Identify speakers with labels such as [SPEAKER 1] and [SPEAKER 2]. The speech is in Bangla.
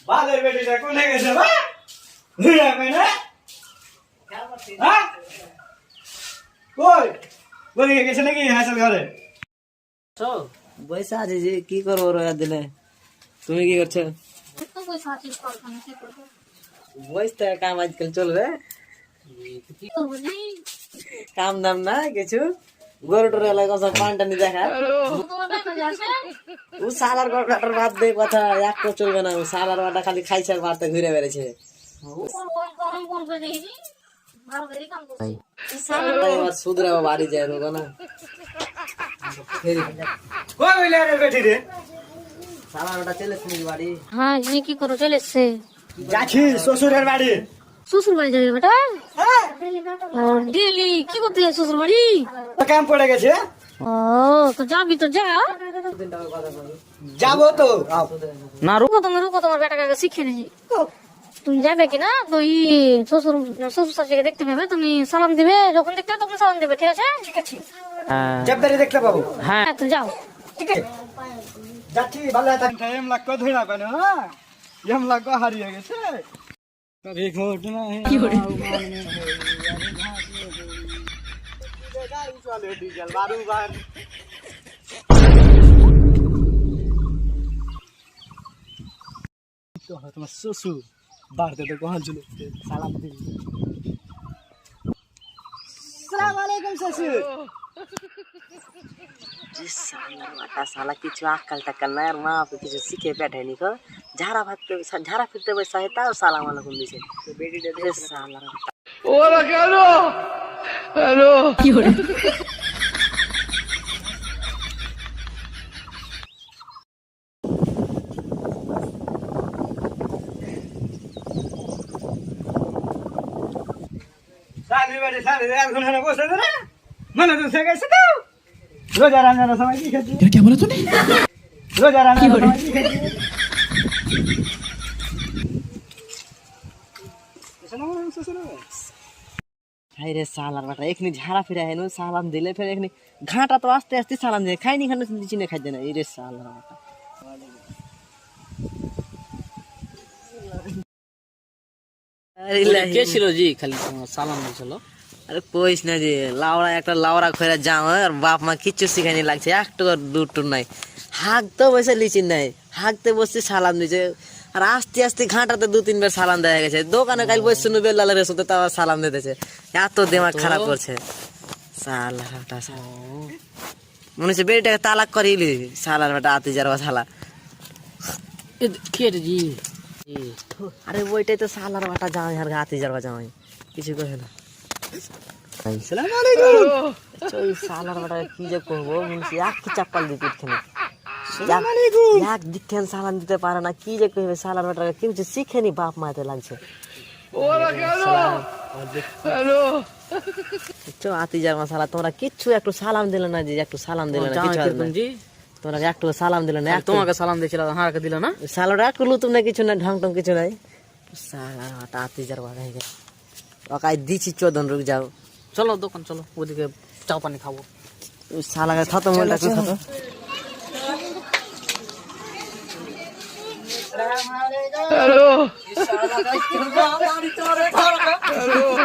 [SPEAKER 1] বালের বেটিটা কোনে গেছে বা ভিড়া কইনা হ্যাঁ কই বলি গেছে নাকি হাসল ঘরে
[SPEAKER 2] তো বৈশা আছে যে কি করবো রয়া দিলে তুমি কি করছো বইতে কাম আজকাল চলবে কাম দাম না কিছু গরু টরে লাগা সব পানটানি দেখা ও সালার গরুটার বাদ দে কথা এক তো চলবে না ও সালার বাটা খালি খাইছে আর বাড়তে ঘুরে বেড়েছে সুদরা বাড়ি যায় রোগ না
[SPEAKER 1] কই বইলে রে বেটি রে
[SPEAKER 2] সালার বাটা চলে শুনি বাড়ি
[SPEAKER 3] হ্যাঁ তুমি কি করো চলেছে
[SPEAKER 1] যাচ্ছি শ্বশুরের বাড়ি
[SPEAKER 3] শ্বশুর বাড়ি যাবে বেটা ডেলি কি করতে যাই শ্বশুর বাড়ি
[SPEAKER 1] কাম পড়ে গেছে
[SPEAKER 3] ও তো যাবি তো যা
[SPEAKER 1] যাবো তো
[SPEAKER 3] না রুকো তোমার বেটাকে শিখে দিই তুমি যাবে কিনা তো শ্বশুর শাশুড়িকে দেখতে পাবে তুমি সালাম দিবে যখন দেখতে হবে তখন সালাম দিবে ঠিক আছে ঠিক আছে
[SPEAKER 1] জব্দারি দেখতে পাবো
[SPEAKER 3] হ্যাঁ তো যাও
[SPEAKER 1] ঠিক আছে যাচ্ছি ভালো থাকতে এম লাগ ধরে না কেন হ্যাঁ এম লাগ হারিয়ে গেছে কবি ঘটনা কি করে চলে ডিজেল বারুবার তো তোমার শ্বশুর বাড়িতে তো কখন চলে সালাম দিবি আসসালামু আলাইকুম শ্বশুর
[SPEAKER 2] साला কিছু আক্কাল টাক্কাল নাই আর মা আপনি কিছু শিখে পাঠায়নি কো ঝাড়া ফিরতে বসে হয় তাও সালাম আলাইকুম দিছে বেডিটা দিয়ে সালা
[SPEAKER 4] ওরা কেন হ্যালো
[SPEAKER 3] কি করে
[SPEAKER 1] সালি বাড়ি সালি আর ঘুরে বসে দে না মানে তো শেখাইছে তো রোজা রান্নার সময় কি খাচ্ছি
[SPEAKER 4] क्या बोला तूने
[SPEAKER 1] রোজা রান্নার সময় কি খাচ্ছি
[SPEAKER 2] হাই রে সালার বাটা এখনি ঝাড়া ফিরা হেন সালাম দিলে ফের এখনি ঘাটা তো আস্তে আস্তে সালাম দিয়ে খাইনি খানে চিনে খাইতে না এই রে সালার বাটা
[SPEAKER 5] কে ছিল জি খালি সালাম দিছিল
[SPEAKER 2] আরে কইস না যে লাউড়া একটা লাউড়া খইরা যাও আর বাপ মা কিচ্ছু শিখাইনি লাগছে একটু দূর নাই হাঁকতে বসে লিচিন নাই হাঁকতে বসে সালাম দিছে আর আস্তে আস্তে ঘাটাতে 2-3 বার সালাম দেয়া গেছে দোকানে কাল বসে শুনু বেলালের সাথে তাও সালাম দিতেছে এত দিমাগ খারাপ করছে সালা হাটা সালা মনে হচ্ছে বেটাকে তালাক করিলি সালার বেটা আতি যারবা সালা
[SPEAKER 5] কে রে জি
[SPEAKER 2] আরে ওইটাই তো সালার বাটা জামাই আর আতি যারবা জামাই কিছু কহে না
[SPEAKER 1] আসসালামু আলাইকুম
[SPEAKER 2] ওই সালার বাটা কি যে করবো মনে এক কি চাপ্পাল দিতে ইচ্ছেনে
[SPEAKER 1] আসসালামু আলাইকুম
[SPEAKER 2] এক দিকেন সালাম দিতে পারে না কি যে কইবে সালার বাটা কিছু শিখেনি বাপ মাতে লাগছে
[SPEAKER 4] ওরা কেন হ্যালো
[SPEAKER 2] চো আতি যার মাসালা তোমরা কিচ্ছু একটু সালাম দিলে না জি একটু সালাম দিলে না কিছু
[SPEAKER 5] জামাই জি
[SPEAKER 2] তোমরা একটু সালাম দিলে না
[SPEAKER 5] তোমাকে সালাম দিয়েছিল হাঁকে দিল না
[SPEAKER 2] সালাটা একটু লুতুম না কিছু না ঢং টং কিছু নাই সালার বাটা আতি যার বাটা হয়ে গেছে ওকাই দিছি 14 রুক যাও
[SPEAKER 5] চলো দোকান চলো ওদিকে চা পানি খাবো
[SPEAKER 2] সালাকে খতম হলটা কি খতম
[SPEAKER 4] হ্যালো